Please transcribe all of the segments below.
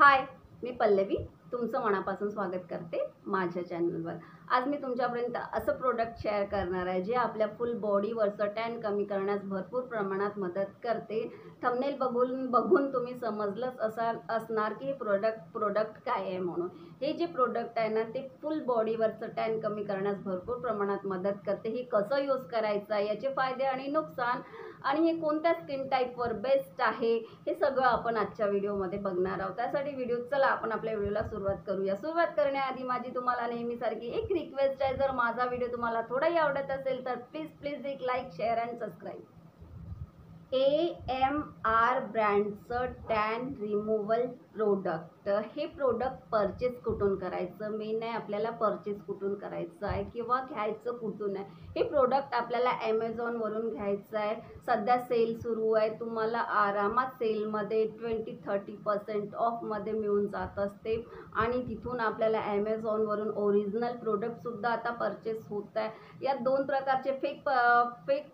हाय, मी पल्लवी तुमचं मनापासून स्वागत करते माझ्या चॅनलवर। आज मी तुमच्यापर्यंत असं प्रोडक्ट शेअर करणार आहे जे आपल्या फुल बॉडीवरचं टॅन कमी करण्यास भरपूर प्रमाणात मदत करते। थंबनेल बघून तुम्ही समजलंच असणार की हे प्रोडक्ट काय आहे म्हणून। हे जे प्रोडक्ट आहे ना ते फुल बॉडीवरचं टॅन कमी करण्यास भरपूर प्रमाणात मदत करते। हे कसं यूज करायचं आहे, याचे फायदे आणि नुकसान आणि हे कोणत्या स्किन टाईपवर बेस्ट आहे हे सगळं आपण आजच्या व्हिडिओमध्ये बघणार आहोत। त्यासाठी चला आपण आपल्या व्हिडिओला सुरुवात करूया। सुरुवात करण्याआधी माझी तुम्हाला नेहमीसारखी एक रिक्वेस्ट आहे, जर माझा व्हिडिओ तुम्हाला थोडाही आवडत असेल तर प्लीज एक like, share and subscribe. AMR ब्रँडचं टॅन रिमूव्हल प्रोडक्ट, हे प्रोडक्ट परचेस कुठून करायचं मेन आहे, आपल्याला परचेस कुठून करायचं आहे किंवा घ्यायचं कुठून आहे। हे प्रोडक्ट आपल्याला ॲमेझॉनवरून घ्यायचं आहे। सध्या सेल सुरू आहे, तुम्हाला आरामात सेलमध्ये 20-30% ऑफमध्ये मिळून जात असते आणि तिथून आपल्याला ॲमेझॉनवरून ओरिजिनल प्रोडक्टसुद्धा आता परचेस होत आहे। यात दोन प्रकारचे फेक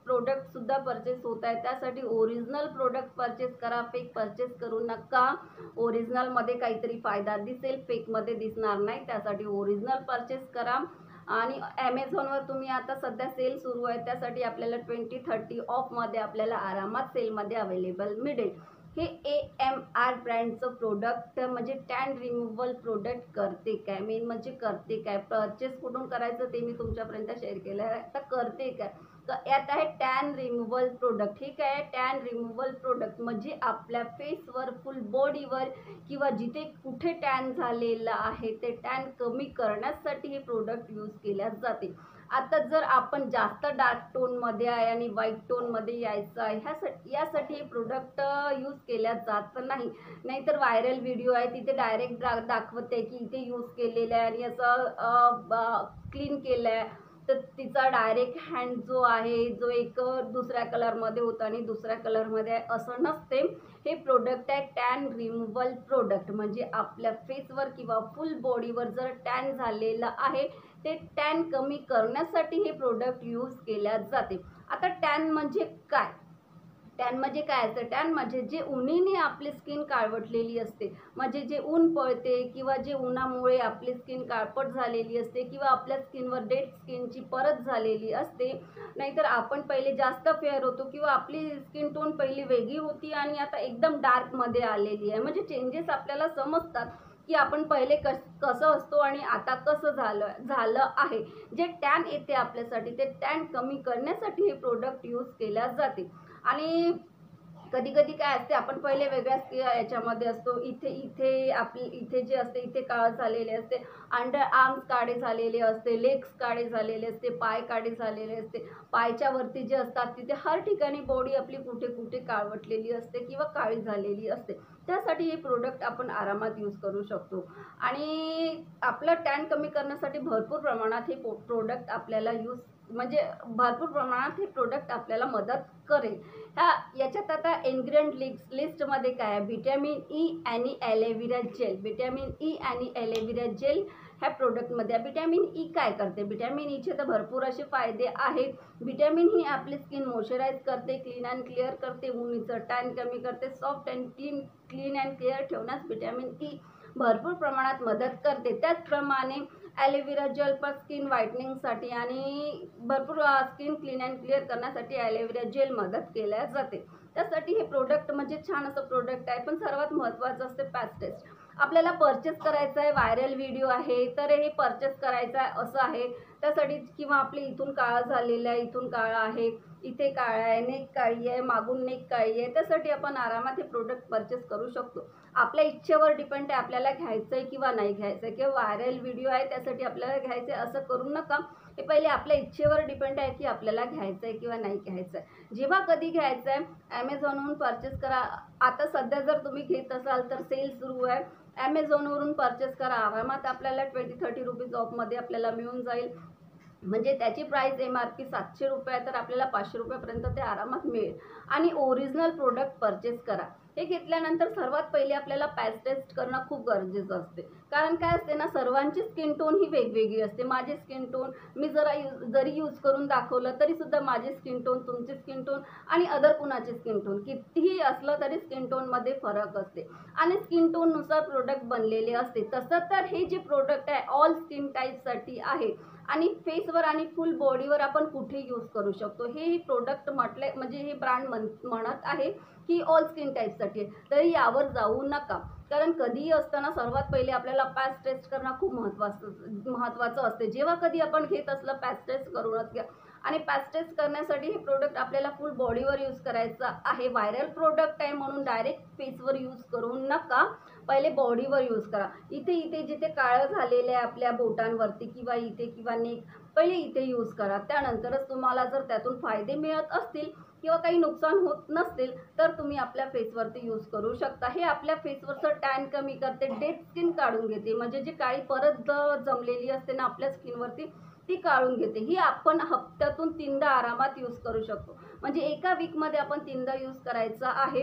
प्रोडक्टसुद्धा परचेस होत आहे। त्यासाठी ओरिजिनल प्रोडक्ट परचेस करा, फेक परचेस करू नका। ओरिजिनलमध्ये काहीतरी फायदा दिसेल, फेकमध्ये दिसणार नाही, त्यासाठी ओरिजिनल परचेस करा। आणि ॲमेझॉनवर तुम्ही आता सध्या सेल सुरू आहे त्यासाठी आपल्याला 20-30 ऑफमध्ये आपल्याला आरामात सेलमध्ये अवेलेबल मिळेल। हे AMR ब्रँडचं प्रोडक्ट म्हणजे टॅन रिमूव्हल प्रोडक्ट करते काय, मेन म्हणजे करते काय, परचेस कुठून करायचं ते मी तुमच्यापर्यंत शेअर केलं आहे। आता करते काय, तर यात आहे टॅन रिमूव्हल प्रोडक्ट। हे काय आहे, टॅन रिमूव्हल प्रोडक्ट म्हणजे आपल्या फेसवर, फुल बॉडीवर किंवा जिथे कुठे टॅन झालेलं आहे ते टॅन कमी करण्यासाठी हे प्रोडक्ट यूज केल्या जाते। आता जर आपण जास्त डार्क टोनमध्ये आहे आणि व्हाईट टोनमध्ये यायचं आहे यासाठी हे प्रोडक्ट यूज केल्या जात नाही। नाहीतर व्हायरल व्हिडिओ आहे तिथे डायरेक्ट दाखवते की इथे यूज केलेलं आहे आणि असं क्लीन केलं आहे, तर तिचा डायरेक्ट हँड जो आहे जो एक दुसऱ्या कलरमध्ये होता आणि दुसऱ्या कलरमध्ये आहे असं नसते। हे प्रोडक्ट आहे टॅन रिमूव्हल प्रोडक्ट म्हणजे आपल्या फेसवर किंवा फुल बॉडीवर जर टॅन झालेलं आहे ते टॅन कमी करण्यासाठी हे प्रोडक्ट यूज केल्या जाते। आता टॅन म्हणजे काय, टॅन म्हणजे काय असतं, टॅन म्हणजे जे उन्हाने आपली स्किन काळवटलेली असते, म्हणजे जे ऊन पडते किंवा जे उन्हामुळे आपली स्किन काळपट झालेली असते किंवा आपल्या स्किनवर डेड स्किनची परत झालेली असते। नाहीतर आपण पहिले जास्त फेअर होतो किंवा आपली स्किन टोन पहिली वेगळी होती आणि आता एकदम डार्कमध्ये आलेली आहे, म्हणजे चेंजेस आपल्याला समजतात की आपण पहिले कसं असतो आणि आता कसं झालं आहे। जे टॅन येते आपल्यासाठी ते टॅन कमी करण्यासाठी हे प्रोडक्ट यूज केल्या जाते। आणि कधी कधी काय असते, आपण पहिले वेगळ्या याच्यामध्ये असतो, इथे जे असते इथे काळ झालेले असते, अंडर आर्म्स काळे झालेले असते, लेग्स काळे झालेले असते, पाय काळे झालेले असते, पायच्या वरती जे असतात तिथे हर ठिकाणी बॉडी आपली कुठे कुठे काळवटलेली असते किंवा काळी झालेली असते। त्यासाठी हे प्रोडक्ट आपण आरामात यूज करू शकतो आणि आपलं टॅन कमी करण्यासाठी भरपूर प्रमाणात हे प्रोडक्ट आपल्याला भरपूर प्रमाणात हे प्रोडक्ट आपल्याला मदत करेल। याच्यात आता इन्ग्रेडियंट लिस्टमध्ये काय आहे, व्हिटॅमिन ई आणि ॲलोव्हेरा जेल। व्हिटॅमिन ई आणि ॲलोव्हेरा जेल ह्या प्रोडक्टमध्ये व्हिटॅमिन ई काय करते, व्हिटॅमिन ईचे तर भरपूर असे फायदे आहेत। व्हिटॅमिन ही आपली स्किन मॉइश्चराईज करते, क्लीन अँड क्लिअर करते, उन्हाचं टॅन कमी करते, soft and clean and clear ठेवण्यास व्हिटॅमिन ई भरपूर प्रमाणात मदत करते। त्याचप्रमाणे ॲलोव्हेरा जेल पण स्किन व्हाईटनिंगसाठी आणि भरपूर स्किन क्लीन अँड क्लिअर करण्यासाठी ॲलोव्हेरा जेल मदत केल्या जाते। त्यासाठी हे प्रोडक्ट म्हणजे छान असं प्रोडक्ट आहे। पण सर्वात महत्त्वाचं असते पॅच टेस्ट, आपल्याला परचेस करायचं आहे, व्हायरल व्हिडिओ आहे तर हे परचेस करायचं आहे असं आहे त्यासाठी, किंवा आपले इथून काळा झालेला आहे, इथून काळा आहे, इथे काळा आहे, नेक काळी आहे, मागून नेक काळी आहे, त्यासाठी आपण आरामात हे प्रोडक्ट परचेस करू शकतो। आपल्या इच्छेवर डिपेंड आहे आपल्याला घ्यायचं आहे किंवा नाही घ्यायचं आहे, किंवा व्हायरल व्हिडिओ आहे त्यासाठी आपल्याला घ्यायचं आहे असं करू नका। हे पहिले आपल्या इच्छेवर डिपेंड आहे की आपल्याला घ्यायचं आहे किंवा नाही घ्यायचं आहे। जेव्हा कधी घ्यायचं आहे ॲमेझॉनवरून परचेस करा। आता सध्या जर तुम्ही घेत असाल तर सेल सुरू आहे, ॲमेझॉनवरून परचेस करा, आरामात आपल्याला 20-30 रुपीज ऑफमध्ये आपल्याला मिळून जाईल। म्हणजे त्याची प्राइस MRP 700 रुपये आहे तर आपल्याला 500 रुपयापर्यंत ते आरामात मिळेल। आणि ओरिजिनल प्रोडक्ट परचेस करा, हे घेतल्यानंतर सर्वात पहिले आपल्याला पॅच टेस्ट करणं खूप गरजेचं असते. कारण काय असते ना, सर्वांची स्किन टोन ही वेगवेगळी असते. माझी स्किन टोन मी जरी यूज करून दाखवलं तरीसुद्धा माझी स्किन टोन, तुमची स्किन टोन आणि अदर कुणाची स्किन टोन कितीही असलं तरी स्किन टोनमध्ये फरक असते आणि स्किन टोननुसार प्रोडक्ट बनलेले असते. तसं तर हे जे प्रोडक्ट आहे ऑल स्किन टाईपसाठी आहे आणि फेसवर आणि फुल बॉडीवर आपण कुठे यूज करू शकतो. हे प्रोडक्ट म्हटले म्हणजे हे ब्रँड म्हणत आहे की ऑल स्किन टाईपसाठी आहे. तरी यावर जाऊ नका, कारण कधीही असताना सर्वात पहिले आपल्याला पॅच टेस्ट करणं खूप महत्त्वाचं असते. जेव्हा कधी आपण घेत असलं पॅच टेस्ट करूनच घ्या. आणि पॅच टेस्ट करण्यासाठी हे प्रोडक्ट आपल्याला फुल बॉडीवर यूज करायचं आहे. व्हायरल प्रोडक्ट आहे म्हणून डायरेक्ट फेसवर यूज करू नका, पहिले बॉडीवर यूज करा. इथे जिथे काळं झालेलं आहे आपल्या बोटांवरती किंवा इथे किंवा नेक, पहिले इथे यूज करा. त्यानंतरच तुम्हाला जर त्यातून फायदे मिळत असतील किंवा काही नुकसान होत नसतील तर तुम्ही आपल्या फेसवरती यूज करू शकता. हे आपल्या फेसवरचं टॅन कमी करते, डेड स्किन काढून घेते, म्हणजे जी काळी परत जमलेली असते ना आपल्या स्किनवरती ती काढून घेते. ही आपण हप्त्यातून 3दा आरामात यूज करू शकतो. म्हणजे एका वीकमध्ये आपण 3दा यूज करायचा आहे.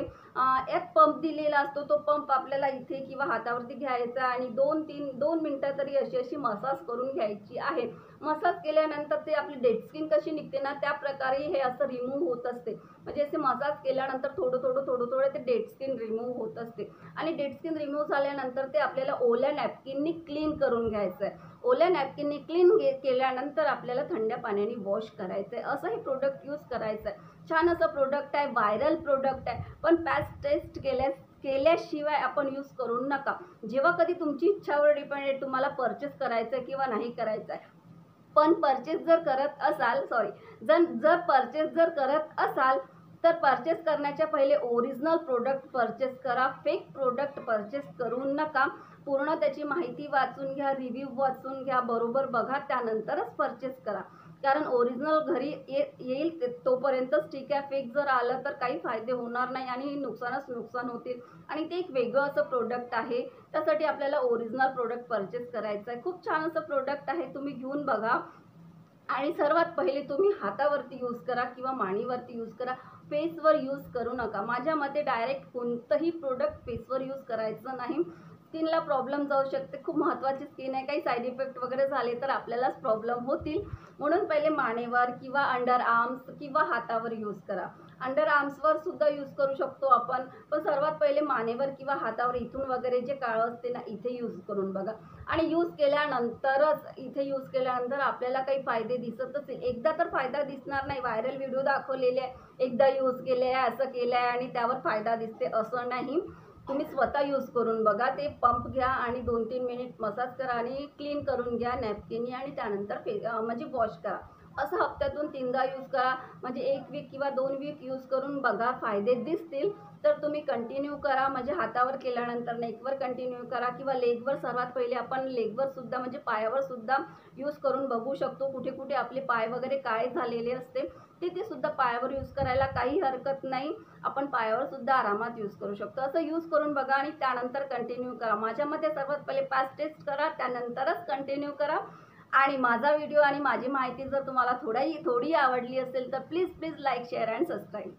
एक पंप दिलेला असतो, तो पंप आपल्याला इथे किंवा हातावरती घ्यायचा आणि 2 मिनटं तरी अशी मसाज करून घ्यायची आहे. मसाज केल्यानंतर ते आपली डेड स्किन कशी निघते ना त्या प्रकारे हे असं रिमूव्ह होत असते. म्हणजे असे मसाज केल्यानंतर थोडं ते डेड स्किन रिमूव्ह होत असते आणि डेड स्किन रिमूव्ह झाल्यानंतर ते आपल्याला ओल्या नॅपकिननी क्लीन करून घ्यायचं आहे. ओल्या नॅपकिननी क्लीन केल्यानंतर आपल्याला थंड पाण्याने वॉश करायचं आहे. असं हे प्रोडक्ट यूज करायचं आहे. छान असं प्रोडक्ट आहे, व्हायरल प्रोडक्ट आहे, पण पॅच टेस्ट केल्याशिवाय आपण यूज करू नका. जेव्हा कधी तुमची इच्छावर डिपेंड आहे तुम्हाला परचेस करायचं आहे किंवा नाही करायचं आहे. पण परचेस जर करत असाल तर परचेस करण्याच्या पहिले ओरिजिनल प्रोडक्ट परचेस करा. फेक प्रोडक्ट परचेस करू नका. पूर्ण त्याची माहिती वाचून घ्या, रिव्ह्यू वाचून घ्या, बरोबर बघा, त्यानंतरच परचेस करा. कारण ओरिजिनल घरी येईल तोपर्यंतच ठीक आहे. फेक जर आलं तर काही फायदे होणार नाही आणि नुकसान होतील आणि ते एक वेगळं असं प्रोडक्ट आहे. त्यासाठी आपल्याला ओरिजिनल प्रोडक्ट परचेस करायचं आहे. खूप छान असं प्रोडक्ट आहे, तुम्ही घेऊन बघा. आणि सर्वात पहिले तुम्ही हातावरती यूज करा किंवा मांडीवरती यूज करा, फेसवर यूज करू नका. माझ्या मते डायरेक्ट कोणतंही प्रोडक्ट फेसवर यूज करायचं नाही. स्किनला प्रॉब्लेम जाऊ शकते. खूप महत्त्वाची स्किन आहे, काही साईड इफेक्ट वगैरे झाले तर आपल्यालाच प्रॉब्लेम होतील. म्हणून पहिले मानेवर किंवा अंडर आर्म्स किंवा हातावर यूज करा. अंडर आर्म्सवर सुद्धा यूज करू शकतो आपण, पण सर्वात पहिले मानेवर किंवा हातावर इथून वगैरे जे काळं असते ना इथे यूज करून बघा. आणि यूज केल्यानंतरच इथे यूज केल्यानंतर आपल्याला काही फायदे दिसत असेल. एकदा तर फायदा दिसणार नाही. व्हायरल व्हिडिओ दाखवलेले आहे, एकदा यूज केले आहे, असं केलं आहे आणि त्यावर फायदा दिसते असं नाही. तुम्ही स्वतः यूज करून बघा. ते पंप घ्या आणि 2-3 मिनिट मसाज करा आणि क्लीन करून घ्या नॅपकिननी आणि त्यानंतर म्हणजे वॉश करा. असं हप्त्यातून 3दा यूज करा. म्हणजे 1 वीक किंवा 2 वीक यूज करून बघा, फायदे दिसतील तर तुम्ही कंटिन्यू करा. म्हणजे हातावर केल्यानंतर नेकवर कंटिन्यू करा किंवा लेगवर. सर्वात पहिले आपण लेगवर सुद्धा म्हणजे पायावर सुद्धा यूज करून बघू शकतो. कुठे कुठे आपले पाय वगैरे काळे झालेले असते तिथे सुद्धा पायावर यूज करायला काही हरकत नाही. आपण पायावर सुद्धा आरामात यूज करू शकतो. असं यूज करून बघा आणि त्यानंतर कंटिन्यू करा. माझ्या मते सर्वात पहिले पॅच टेस्ट करा, त्यानंतरच कंटिन्यू करा. आणि माझा व्हिडिओ आणि माझी माहिती जर तुम्हाला थोडी आवडली असेल तर please like, share and subscribe.